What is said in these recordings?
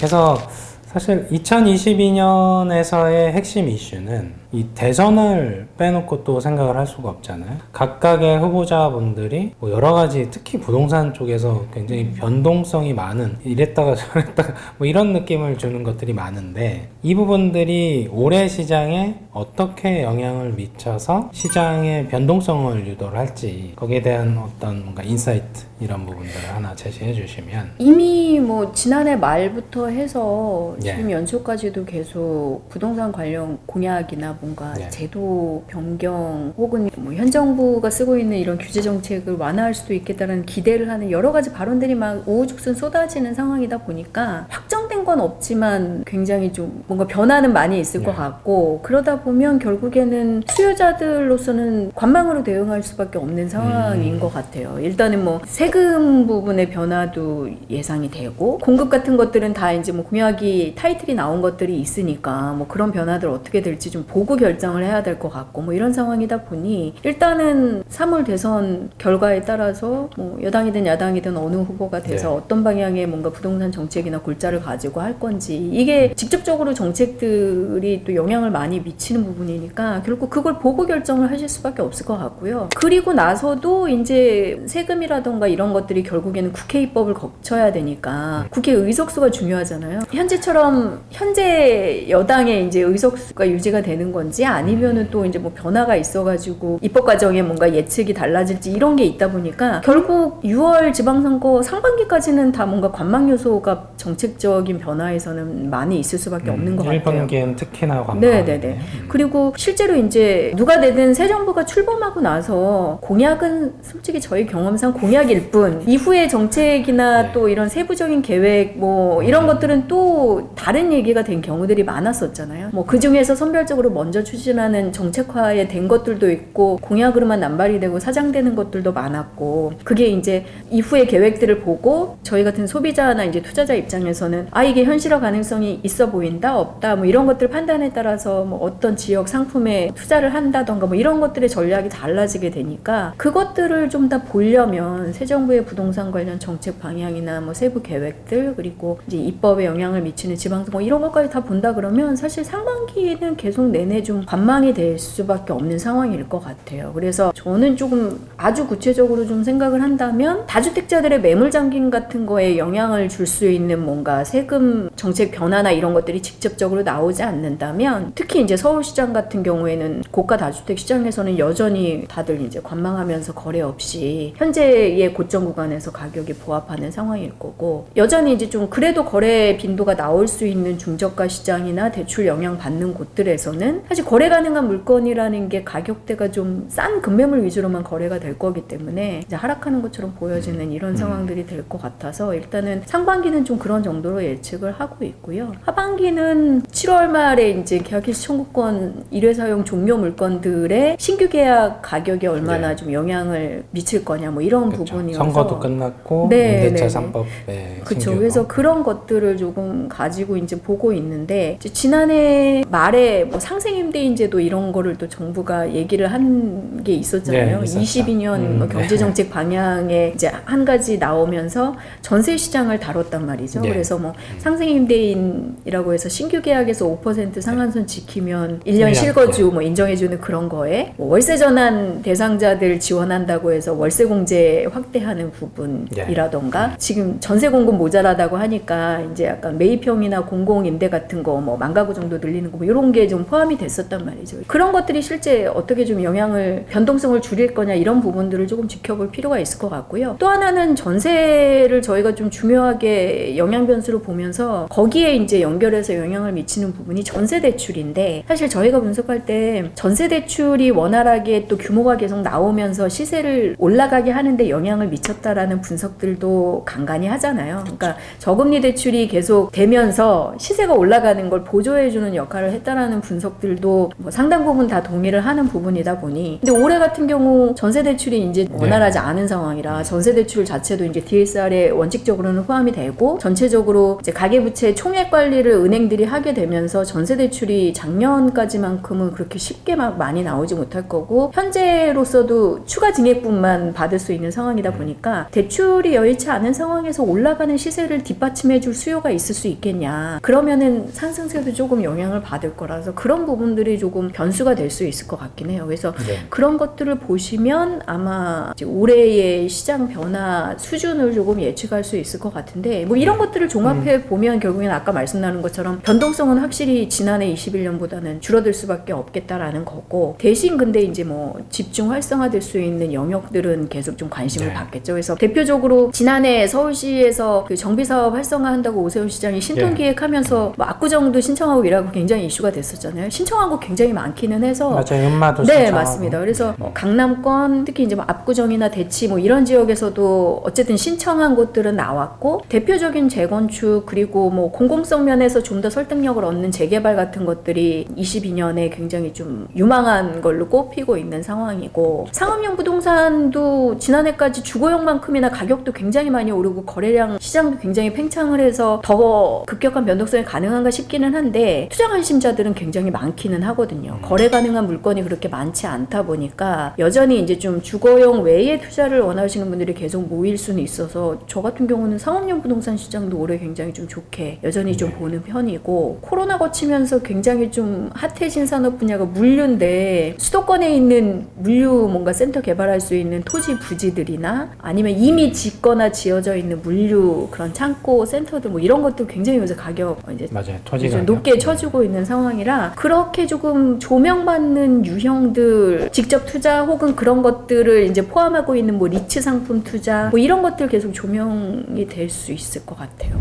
그래서 사실 2022년에서의 핵심 이슈는 이 대선을 빼놓고 또 생각을 할 수가 없잖아요. 각각의 후보자분들이 뭐 여러 가지 특히 부동산 쪽에서 굉장히 변동성이 많은 이랬다가 저랬다가 뭐 이런 느낌을 주는 것들이 많은데 이 부분들이 올해 시장에 어떻게 영향을 미쳐서 시장의 변동성을 유도를 할지 거기에 대한 어떤 뭔가 인사이트 이런 부분들을 하나 제시해 주시면. 이미 뭐 지난해 말부터 해서 예. 지금 연초까지도 계속 부동산 관련 공약이나 뭔가 예. 제도 변경 혹은 뭐 현 정부가 쓰고 있는 이런 규제 정책을 완화할 수도 있겠다는 기대를 하는 여러 가지 발언들이 막 우후죽순 쏟아지는 상황이다 보니까 확정된 건 없지만 굉장히 좀 뭔가 변화는 많이 있을 것 같고 그러다 보면 결국에는 수요자들로서는 관망으로 대응할 수밖에 없는 상황인 것 같아요. 일단은 뭐 세금 부분의 변화도 예상이 되고 공급 같은 것들은 다 이제 뭐 공약이 타이틀이 나온 것들이 있으니까 뭐 그런 변화들 어떻게 될지 좀 보고 결정을 해야 될 것 같고 뭐 이런 상황이다 보니 일단은 3월 대선 결과에 따라서 뭐 여당이든 야당이든 어느 후보가 돼서 네. 어떤 방향의 뭔가 부동산 정책이나 골자를 가지고 할 건지 이게 직접적으로 정책들이 또 영향을 많이 미치는 부분이니까 결국 그걸 보고 결정을 하실 수밖에 없을 것 같고요. 그리고 나서도 이제 세금이라던가 이런 것들이 결국에는 국회 입법을 거쳐야 되니까 국회 의석수가 중요하잖아요. 현재처럼 현재 여당의 이제 의석수가 유지가 되는 건지 아니면은 또 이제 뭐 변화가 있어가지고 입법 과정에 뭔가 예측이 달라질지 이런 게 있다 보니까 결국 6월 지방선거 상반기까지는 다 뭔가 관망 요소가 정책적인 변화에서는 많이 있을 수밖에 없는 것 같아요. 1분기엔 특히나 관망. 네네네. 그리고 실제로 이제 누가 되든 새 정부가 출범하고 나서 공약은 솔직히 저희 경험상 공약일 뿐 이후의 정책이나 또 이런 세부적인 계획 뭐 이런 것들은 또 다른 얘기가 된 경우들이 많았었잖아요. 뭐 그 중에서 선별적으로 먼저 추진하는 정책화에 된 것들도 있고 공약으로만 남발이 되고 사장되는 것들도 많았고 그게 이제 이후의 계획들을 보고 저희 같은 소비자나 이제 투자자 입장에서는 아 이게 현실화 가능성이 있어 보인다 없다 뭐 이런 것들 판단에 따라서 뭐 어떤 지역 상품에 투자를 한다던가 뭐 이런 것들의 전략이 달라지게 되니까 그것들을 좀 더 보려면 새 정부의 부동산 관련 정책 방향이나 뭐 세부 계획들 그리고 이제 입법에 영향을 미치는 지방선거 이런 것까지 다 본다 그러면 사실 상반기는 계속 내내 좀 관망이 될 수밖에 없는 상황일 것 같아요. 그래서 저는 조금 아주 구체적으로 좀 생각을 한다면 다주택자들의 매물 잠김 같은 거에 영향을 줄 수 있는 뭔가 세금 정책 변화나 이런 것들이 직접적으로 나오지 않는다면 특히 이제 서울시장 같은 경우에는 고가 다주택 시장에서는 여전히 다들 이제 관망하면서 거래 없이 현재의 고점 구간에서 가격이 부합하는 상황일 거고 여전히 이제 좀 그래도 거래 빈도가 나올 수 있는 중저가 시장이나 대출 영향 받는 곳들에서는 사실 거래 가능한 물건이라는 게 가격대가 좀 싼 급매물 위주로만 거래가 될 거기 때문에 이제 하락하는 것처럼 보여지는 이런 상황들이 될 것 같아서 일단은 상반기는 좀 그런 정도로 예측을 하고 있고요. 하반기는 7월 말에 이제 계약일시 청구권 1회 사용 종료 물건들의 신규 계약 가격에 얼마나 좀 영향을 미칠 거냐 뭐 이런 부분이어서 선거도 끝났고 네, 임대차 네, 3법에 그렇죠. 그래서 그런 것들을 조금 가지고 이제 보고 있는데 이제 지난해 말에 뭐 상생임대인제도 이런 거를 또 정부가 얘기를 한 게 있었잖아요. 네, 22년 뭐 경제정책 방향에 이제 한 가지 나오면서 전세 시장을 다뤘단 말이죠. 네. 그래서 뭐 상생임대인이라고 해서 신규 계약에서 5% 상한선 지키면 1년 실거주 뭐 인정해주는 그런 거에 뭐 월세 전환 대상자들 지원한다고 해서 월세 공제 확대하는 부분이라던가 지금 전세 공급 모자라다고 하니까 이제 약간 매입형이나 공공 임대 같은 거 뭐 만가구 정도 늘리는 거 뭐 이런 게 좀 포함이 됐었단 말이죠. 그런 것들이 실제 어떻게 좀 영향을 변동성을 줄일 거냐 이런 부분들을 조금 지켜볼 필요가 있을 것 같고요. 또 하나는 전세를 저희가 좀 중요하게 영향 변수로 보면서 거기에 이제 연결해서 영향을 미치는 부분이 전세 대출인데 사실 저희가 분석할 때 전세 대출이 원활하게 또 규모가 계속 나오면서 시세를 올라가게 하는데 영향을 미쳤다라는 분석들도 간간히 하잖아요. 그러니까 저금리 대출이 계속 되면서 시세가 올라가는 걸 보조해주는 역할을 했다라는 분석들도 뭐 상당 부분 다 동의를 하는 부분이다 보니 근데 올해 같은 경우 전세 대출이 이제 원활하지 않은 상황이라 전세 대출 자체도 이제 DSR에 원칙적으로는 포함이 되고 전체적으로 이제 가계부채 총액 관리를 은행들이 하게 되면서 전세 대출이 작년까지만큼은 그렇게 쉽게 막 많이 나오지 못할 거고 현재로서도 추가 증액분만 받을 수 있는 상황이다 보니까 보니까 대출이 여의치 않은 상황에서 올라가는 시세를 뒷받침해줄 수요가 있을 수 있겠냐. 그러면은 상승세도 조금 영향을 받을 거라서 그런 부분들이 조금 변수가 될 수 있을 것 같긴 해요. 그래서 그런 것들을 보시면 아마 이제 올해의 시장 변화 수준을 조금 예측할 수 있을 것 같은데 뭐 이런 것들을 종합해 보면 결국엔 아까 말씀 나눈 것처럼 변동성은 확실히 지난해 21년보다는 줄어들 수밖에 없겠다라는 거고 대신 근데 이제 뭐 집중 활성화될 수 있는 영역들은 계속 좀 관심을 받겠죠. 그래서 대표적으로 지난해 서울시에서 그 정비사업 활성화한다고 오세훈 시장이 신통기획하면서 뭐 압구정도 신청하고 이라고 굉장히 이슈가 됐었잖아요. 신청한 거 굉장히 많기는 해서 맞아요. 연마도 네, 신청하고. 맞습니다. 그래서 뭐 강남권 특히 이제 뭐 압구정이나 대치 뭐 이런 지역에서도 어쨌든 신청한 곳들은 나왔고 대표적인 재건축 그리고 뭐 공공성 면에서 좀 더 설득력을 얻는 재개발 같은 것들이 22년에 굉장히 좀 유망한 걸로 꼽히고 있는 상황이고 상업용 부동산도 지난해까지 주거용만큼이나 가격도 굉장히 많이 오르고 거래량 시장도 굉장히 팽창을 해서 더 급격한 변동성이 가능한가 싶기는 한데 투자 관심자들은 굉장히 많기는 하거든요. 거래 가능한 물건이 그렇게 많지 않다 보니까 여전히 이제 좀 주거용 외에 투자를 원하시는 분들이 계속 모일 수는 있어서 저 같은 경우는 상업용 부동산 시장도 올해 굉장히 좀 좋게 여전히 좀 보는 편이고 코로나 거치면서 굉장히 좀 핫해진 산업 분야가 물류인데 수도권에 있는 물류 뭔가 센터 개발할 수 있는 토지 부지들이나 아니면 이미 짓거나 지어져 있는 물류 그런 창고 센터들 뭐 이런 것도 굉장히 요새 가격 이제 맞아요. 토지 가격. 높게 쳐주고 있는 상황이라 그렇게 조금 조명받는 유형들 직접 투자 혹은 그런 것들을 이제 포함하고 있는 뭐 리츠 상품 투자 뭐 이런 것들 계속 조명이 될 수 있을 것 같아요.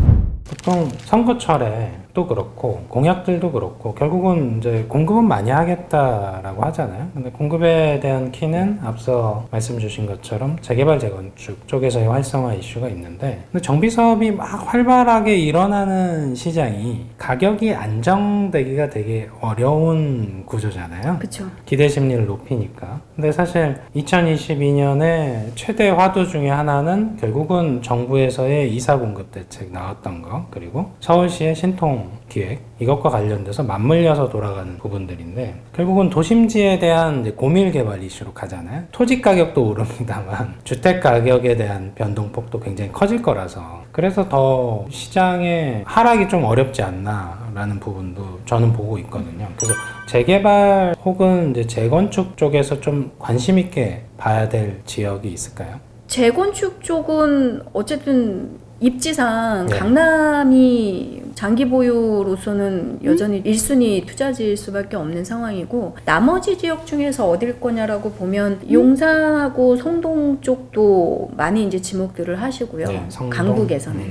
보통 선거철에 또 그렇고 공약들도 그렇고 결국은 이제 공급은 많이 하겠다라고 하잖아요. 근데 공급에 대한 키는 앞서 말씀 주신 것처럼 재개발 재건축 쪽에서의 활성화 이슈가 있는데 근데 정비 사업이 막 활발하게 일어나는 시장이 가격이 안정되기가 되게 어려운 구조잖아요. 그렇죠. 기대 심리를 높이니까. 근데 사실 2022년에 최대 화두 중에 하나는 결국은 정부에서의 이사 공급 대책 나왔던 거 그리고 서울시의 신통 기획 이것과 관련돼서 맞물려서 돌아가는 부분들인데 결국은 도심지에 대한 이제 고밀 개발 이슈로 가잖아요. 토지 가격도 오릅니다만 주택 가격에 대한 변동폭도 굉장히 커질 거라서 그래서 더 시장의 하락이 좀 어렵지 않나라는 부분도 저는 보고 있거든요. 그래서 재개발 혹은 이제 재건축 쪽에서 좀 관심 있게 봐야 될 지역이 있을까요? 재건축 쪽은 어쨌든 입지상 네. 강남이 장기 보유로서는 여전히 1순위 투자지일 수밖에 없는 상황이고 나머지 지역 중에서 어딜 거냐라고 보면 용산하고 송동 쪽도 많이 이제 지목들을 하시고요. 네, 강북에서는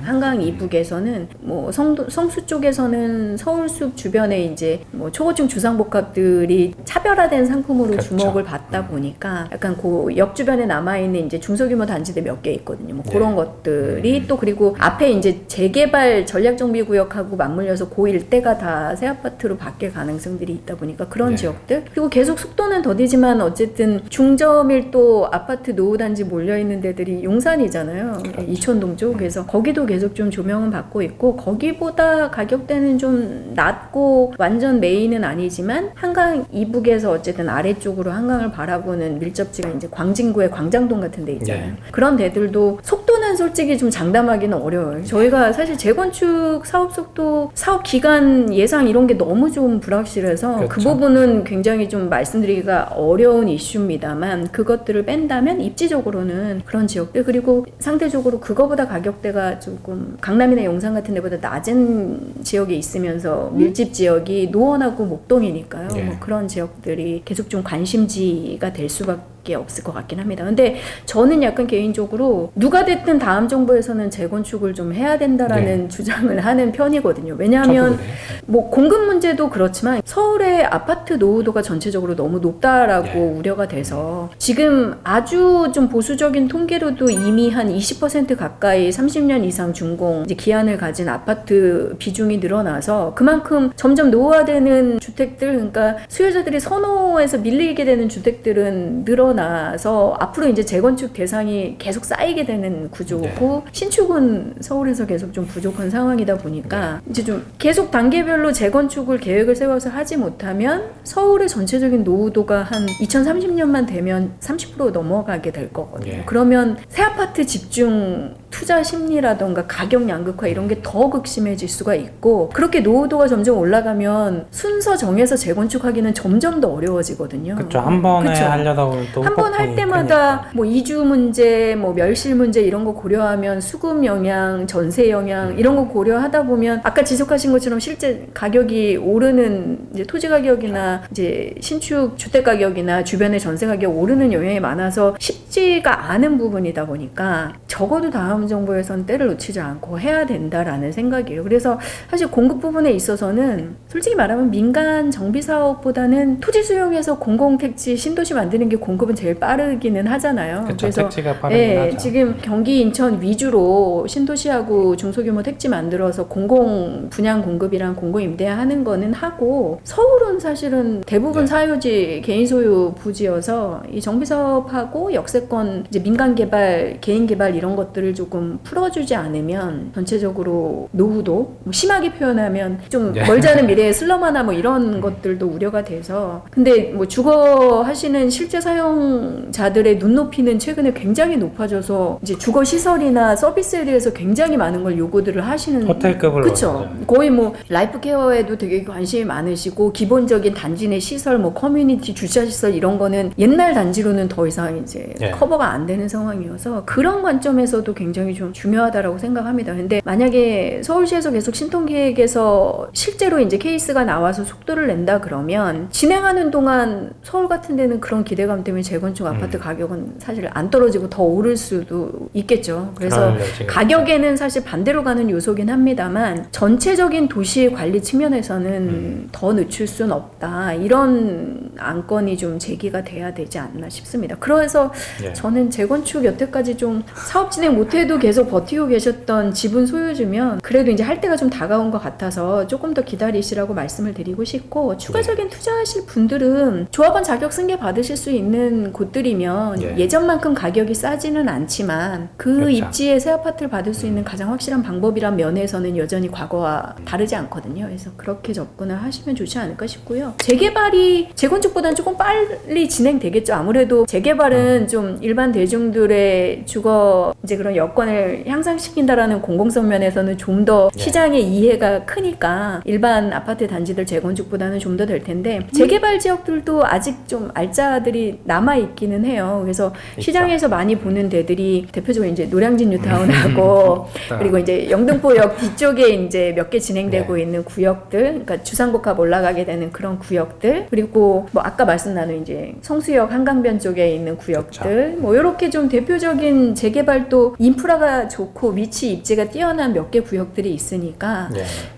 한강 이북에서는 뭐 성수 쪽에서는 서울숲 주변에 이제 뭐 초고층 주상복합들이 차별화된 상품으로 그렇죠. 주목을 받다 보니까 약간 그 역 주변에 남아 있는 이제 중소규모 단지들 몇 개 있거든요. 뭐 그런 것들이 또 그리고 앞에 이제 재개발 전략정비구역하고 맞물려서 그 일대가 다 새 아파트로 바뀔 가능성들이 있다 보니까 그런 지역들 그리고 계속 속도는 더디지만 어쨌든 중저밀도 아파트 노후단지 몰려있는 데들이 용산이잖아요. 그렇죠. 이촌동 쪽 그래서 거기도 계속 좀 조명은 받고 있고 거기보다 가격대는 좀 낮고 완전 메인은 아니지만 한강 이북에서 어쨌든 아래쪽으로 한강을 바라보는 밀접지가 이제 광진구의 광장동 같은 데 있잖아요. 그런 데들도 속도는 솔직히 좀 장담하기는 어려워요. 저희가 사실 재건축 사업 속도, 사업 기간 예상 이런 게 너무 좀 불확실해서 그렇죠. 그 부분은 굉장히 좀 말씀드리기가 어려운 이슈입니다만 그것들을 뺀다면 입지적으로는 그런 지역들 그리고 상대적으로 그거보다 가격대가 조금 강남이나 용산 같은 데보다 낮은 지역에 있으면서 밀집 지역이 노원하고 목동이니까요. 뭐 그런 지역들이 계속 좀 관심지가 될 수밖에 없을 것 같긴 합니다. 근데 저는 약간 개인적으로 누가 됐든 다음 정부에서는 재건축을 좀 해야 된다라는 주장을 하는 편이거든요. 왜냐하면 뭐 공급 문제도 그렇지만 서울의 아파트 노후도가 전체적으로 너무 높다라고 우려가 돼서 지금 아주 좀 보수적인 통계로도 이미 한 20% 가까이 30년 이상 준공 이제 기한을 가진 아파트 비중이 늘어나서 그만큼 점점 노후화되는 주택들 그러니까 수요자들이 선호해서 밀리게 되는 주택들은 늘어 늘어나서 앞으로 이제 재건축 대상이 계속 쌓이게 되는 구조고 신축은 서울에서 계속 좀 부족한 상황이다 보니까 이제 좀 계속 단계별로 재건축을 계획을 세워서 하지 못하면 서울의 전체적인 노후도가 한 2030년만 되면 30% 넘어가게 될 거거든요. 그러면 새 아파트 집중 투자 심리라던가 가격 양극화 이런 게 더 극심해질 수가 있고 그렇게 노후도가 점점 올라가면 순서 정해서 재건축하기는 점점 더 어려워지거든요. 그렇죠. 한 번에 하려다 보면 또 한 번 할 때마다 뭐 이주 문제, 뭐 멸실 문제 이런 거 고려하면 수급 영향, 전세 영향 이런 거 고려하다 보면 아까 지적하신 것처럼 실제 가격이 오르는 이제 토지 가격이나 이제 신축 주택 가격이나 주변의 전세 가격 오르는 영향이 많아서 쉽지가 않은 부분이다 보니까 적어도 다음 정부에선 때를 놓치지 않고 해야 된다라는 생각이에요. 그래서 사실 공급 부분에 있어서는 솔직히 말하면 민간 정비 사업보다는 토지 수용해서 공공택지 신도시 만드는 게 공급은 제일 빠르기는 하잖아요. 그쵸, 그래서 택지가 빠르긴 하죠. 지금 경기 인천 위주로 신도시하고 중소규모 택지 만들어서 공공 분양 공급이랑 공공 임대하는 거는 하고 서울은 사실은 대부분 사유지 개인 소유 부지여서 이 정비 사업하고 역세권 이제 민간 개발, 개인 개발 이런 것들을 조금 풀어주지 않으면 전체적으로 노후도 뭐 심하게 표현하면 좀 멀지 않은 미래에 슬럼하나 뭐 이런 것들도 우려가 돼서 근데 뭐 주거 하시는 실제 사용자들의 눈높이는 최근에 굉장히 높아져서 이제 주거 시설이나 서비스에 대해서 굉장히 많은 걸 요구들을 하시는 호텔급으로 그렇죠. 거의 뭐 라이프 케어에도 되게 관심이 많으시고 기본적인 단지 내 시설 뭐 커뮤니티 주차 시설 이런 거는 옛날 단지로는 더 이상 이제 커버가 안 되는 상황이어서 그런 관점에서도 굉장히 좀 중요하다라고 생각합니다. 근데 만약에 서울시에서 계속 신통계획에서 실제로 이제 케이스가 나와서 속도를 낸다 그러면 진행하는 동안 서울 같은 데는 그런 기대감 때문에 재건축 아파트 가격은 사실 안 떨어지고 더 오를 수도 있겠죠. 그래서 가격에는 사실 반대로 가는 요소긴 합니다만 전체적인 도시 관리 측면에서는 더 늦출 수는 없다. 이런 안건이 좀 제기가 돼야 되지 않나 싶습니다. 그래서 저는 재건축 여태까지 좀 사업 진행 못해도 계속 버티고 계셨던 지분 소유주면 그래도 이제 할 때가 좀 다가온 것 같아서 조금 더 기다리시라고 말씀을 드리고 싶고 추가적인 투자하실 분들은 조합원 자격 승계 받으실 수 있는 곳들이면 예전만큼 가격이 싸지는 않지만 그 입지에 새 아파트를 받을 수 있는 가장 확실한 방법이란 면에서는 여전히 과거와 다르지 않거든요. 그래서 그렇게 접근을 하시면 좋지 않을까 싶고요. 재개발이 재건축보다는 조금 빨리 진행되겠죠. 아무래도 재개발은 좀 일반 대중들의 주거 이제 그런 여건을 향상시킨다라는 공공성 면에서는 좀 더 시장의 이해가 크니까 일반 아파트 단지들 재건축보다는 좀 더 될 텐데 재개발 지역들도 아직 좀 알짜들이 남아 있기는 해요. 그래서 시장에서 많이 보는 데들이 대표적으로 이제 노량진 뉴타운하고 그리고 이제 영등포역 뒤쪽에 이제 몇 개 진행되고 있는 구역들, 그러니까 주상복합 올라가게 되는 그런 구역들, 그리고 뭐 아까 말씀 나눈 이제 성수역 한강변 쪽에 있는 구역들, 뭐 이렇게 좀 대표적인 재개발도 인프라가 좋고 위치 입지가 뛰어난 몇 개 구역들이 있으니까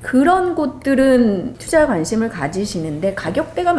그런 곳들은 투자 관심을 가지시는데 가격대가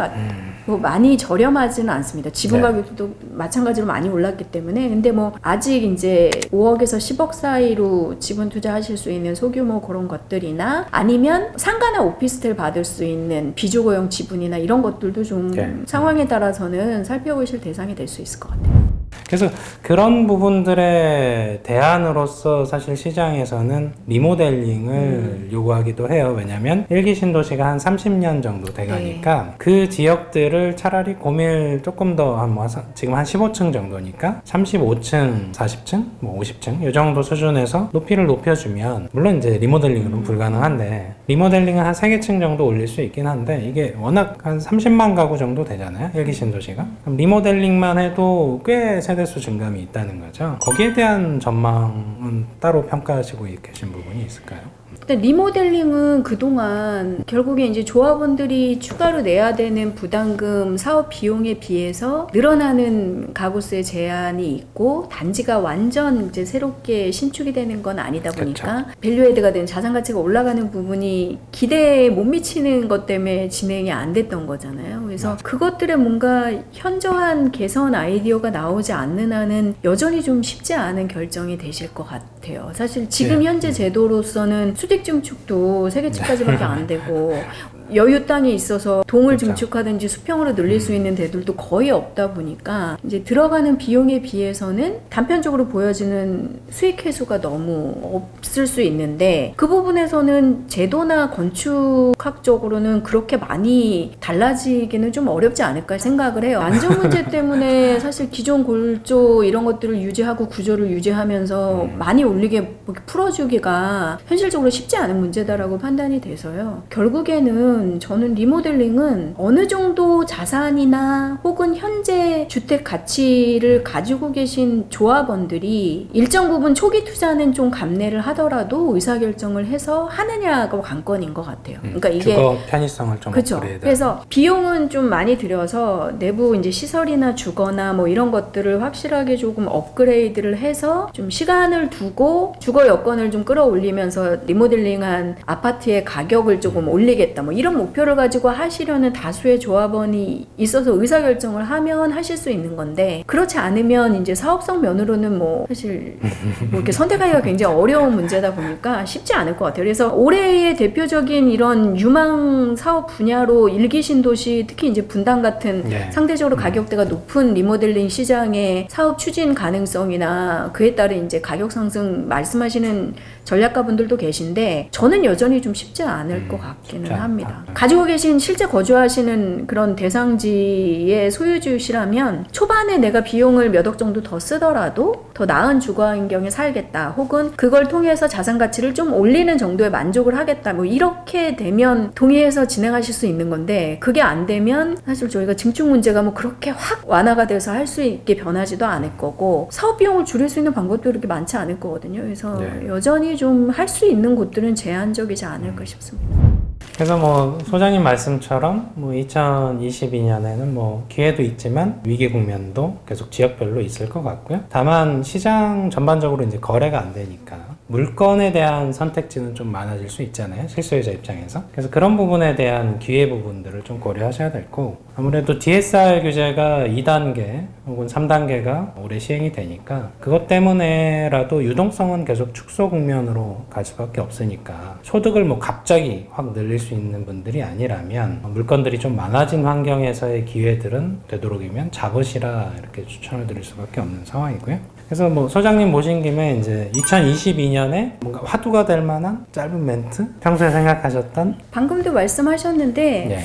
뭐 많이 저렴하지는 않습니다. 지분 가격도 마찬가지로 많이 올랐기 때문에. 근데 뭐 아직 이제 5억에서 10억 사이로 지분 투자하실 수 있는 소규모 그런 것들이나 아니면 상가나 오피스텔 받을 수 있는 비주거용 지분이나 이런 것들도 좀 상황에 따라서는 살펴보실 대상이 될 수 있을 것 같아요. 그래서 그런 부분들의 대안으로서 사실 시장에서는 리모델링을 요구하기도 해요. 왜냐면 1기 신도시가 한 30년 정도 돼가니까 그 지역들을 차라리 고밀 조금 더 한 뭐 지금 한 15층 정도니까 35층, 40층, 뭐 50층 이 정도 수준에서 높이를 높여주면 물론 이제 리모델링은 불가능한데 리모델링은 한 3개층 정도 올릴 수 있긴 한데 이게 워낙 한 30만 가구 정도 되잖아요. 1기 신도시가. 그럼 리모델링만 해도 꽤 세대수 증감이 있다는 거죠. 거기에 대한 전망은 따로 평가하시고 계신 부분이 있을까요? 근데 리모델링은 그동안 결국에 이제 조합원들이 추가로 내야 되는 부담금 사업 비용에 비해서 늘어나는 가구수의 제한이 있고 단지가 완전 이제 새롭게 신축이 되는 건 아니다 보니까 밸류에드가 된 자산 가치가 올라가는 부분이 기대에 못 미치는 것 때문에 진행이 안 됐던 거잖아요. 그래서 그것들의 뭔가 현저한 개선 아이디어가 나오지 않는 한은 여전히 좀 쉽지 않은 결정이 되실 것 같아요. 사실 지금 현재 제도로서는 수직 증축도 3개층까지밖에 안 되고 여유 땅이 있어서 동을 그렇죠. 증축하든지 수평으로 늘릴 수 있는 데들도 거의 없다 보니까 이제 들어가는 비용에 비해서는 단편적으로 보여지는 수익 회수가 너무 없을 수 있는데 그 부분에서는 제도나 건축학적으로는 그렇게 많이 달라지기는 좀 어렵지 않을까 생각을 해요. 안전 문제 때문에 사실 기존 골조 이런 것들을 유지하고 구조를 유지하면서 많이 올리게 풀어주기가 현실적으로 쉽지 않은 문제다라고 판단이 돼서요. 결국에는 저는 리모델링은 어느 정도 자산이나 혹은 현재 주택 가치를 가지고 계신 조합원들이 일정 부분 초기 투자는 좀 감내를 하더라도 의사결정을 해서 하느냐가 관건인 것 같아요. 그러니까 이게 주거 편의성을 좀 그렇죠. 업그레이드. 그래서 비용은 좀 많이 들여서 내부 이제 시설이나 주거나 뭐 이런 것들을 확실하게 조금 업그레이드를 해서 좀 시간을 두고 주거 여건을 좀 끌어올리면서 리모델링한 아파트의 가격을 조금 올리겠다 뭐 이런 목표를 가지고 하시려는 다수의 조합원이 있어서 의사결정을 하면 하실 수 있는 건데 그렇지 않으면 이제 사업성 면으로는 뭐 사실 뭐 이렇게 선택하기가 굉장히 어려운 문제다 보니까 쉽지 않을 것 같아요. 그래서 올해의 대표적인 이런 유망 사업 분야로 일기 신도시 특히 이제 분당 같은 네. 상대적으로 가격대가 높은 리모델링 시장의 사업 추진 가능성이나 그에 따른 이제 가격 상승 말씀하시는 전략가분들도 계신데 저는 여전히 좀 쉽지 않을 것 같기는 쉽지 않다. 합니다. 가지고 계신 실제 거주하시는 그런 대상지의 소유주시라면 초반에 내가 비용을 몇 억 정도 더 쓰더라도 더 나은 주거 환경에 살겠다 혹은 그걸 통해서 자산 가치를 좀 올리는 정도의 만족을 하겠다 뭐 이렇게 되면 동의해서 진행하실 수 있는 건데 그게 안 되면 사실 저희가 증축 문제가 뭐 그렇게 확 완화가 돼서 할 수 있게 변하지도 않을 거고 사업 비용을 줄일 수 있는 방법도 그렇게 많지 않을 거거든요. 그래서 네. 여전히 좀 할 수 있는 곳들은 제한적이지 않을까 싶습니다. 그래서 뭐 소장님 말씀처럼 뭐 2022년에는 뭐 기회도 있지만 위기 국면도 계속 지역별로 있을 것 같고요. 다만 시장 전반적으로 이제 거래가 안 되니까 물건에 대한 선택지는 좀 많아질 수 있잖아요. 실소유자 입장에서. 그래서 그런 부분에 대한 기회 부분들을 좀 고려하셔야 될 거고 아무래도 DSR 규제가 2단계 혹은 3단계가 올해 시행이 되니까 그것 때문에라도 유동성은 계속 축소 국면으로 갈 수밖에 없으니까 소득을 뭐 갑자기 확 늘릴 수 있는 분들이 아니라면 물건들이 좀 많아진 환경에서의 기회들은 되도록이면 잡으시라 이렇게 추천을 드릴 수밖에 없는 상황이고요. 그래서 뭐 소장님 모신 김에 이제 2022년에 뭔가 화두가 될 만한 짧은 멘트? 평소에 생각하셨던? 방금도 말씀하셨는데 네.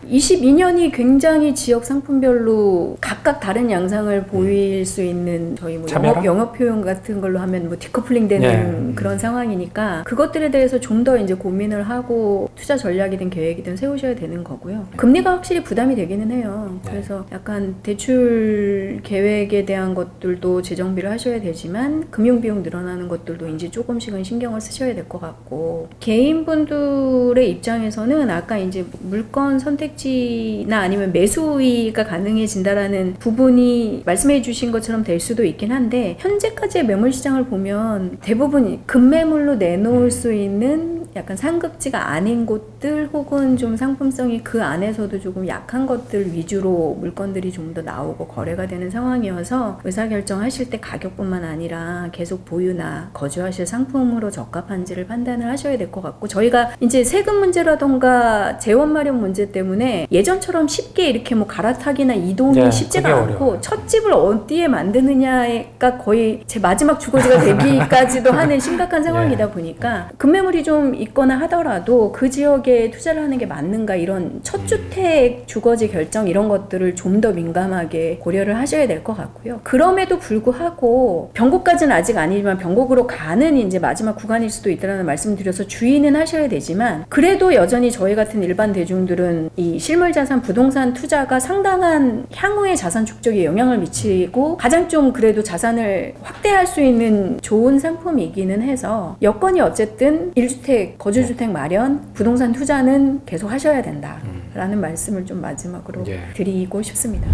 22년이 굉장히 지역 상품별로 각각 다른 양상을 보일 수 있는 저희 뭐 차별화? 영업 표현 같은 걸로 하면 뭐 디커플링 되는 네. 그런 상황이니까 그것들에 대해서 좀 더 이제 고민을 하고 투자 전략이든 계획이든 세우셔야 되는 거고요. 금리가 확실히 부담이 되기는 해요. 네. 그래서 약간 대출 계획에 대한 것들도 재정비를 하셔야 되지만 금융 비용 늘어나는 것들도 이제 조금씩은 신경을 쓰셔야 될 것 같고 개인분들의 입장에서는 아까 이제 물건 선택지나 아니면 매수위가 가능해진다라는 부분이 말씀해 주신 것처럼 될 수도 있긴 한데 현재까지의 매물 시장을 보면 대부분 급매물로 내놓을 수 있는 약간 상급지가 아닌 곳들 혹은 좀 상품성이 그 안에서도 조금 약한 것들 위주로 물건들이 좀 더 나오고 거래가 되는 상황이어서 의사결정하실 때 가격뿐만 아니라 계속 보유나 거주하실 상품으로 적합한지를 판단을 하셔야 될 것 같고 저희가 이제 세금 문제라던가 재원 마련 문제 때문에 예전처럼 쉽게 이렇게 뭐 갈아타기나 이동이 네, 쉽지가 그게 않고 어려워요. 첫 집을 어디에 만드느냐가 거의 제 마지막 주거지가 되기까지도 하는 심각한 상황이다 보니까 급매물이 좀 있거나 하더라도 그 지역에 투자를 하는 게 맞는가 이런 첫 주택 주거지 결정 이런 것들을 좀 더 민감하게 고려를 하셔야 될 것 같고요. 그럼에도 불구하고 변곡까지는 아직 아니지만 변곡으로 가는 이제 마지막 구간일 수도 있다는 말씀 드려서 주의는 하셔야 되지만 그래도 여전히 저희 같은 일반 대중들은 이 실물 자산 부동산 투자가 상당한 향후의 자산 축적에 영향을 미치고 가장 좀 그래도 자산을 확대할 수 있는 좋은 상품이기는 해서 여건이 어쨌든 1주택 거주주택 마련 부동산 투자는 계속 하셔야 된다라는 말씀을 좀 마지막으로 드리고 싶습니다.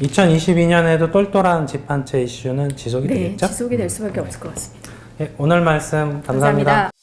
2022년에도 똘똘한 집 한 채 이슈는 지속이 네, 되겠죠? 지속이 될 수밖에 없을 것 같습니다. 오늘 말씀 감사합니다.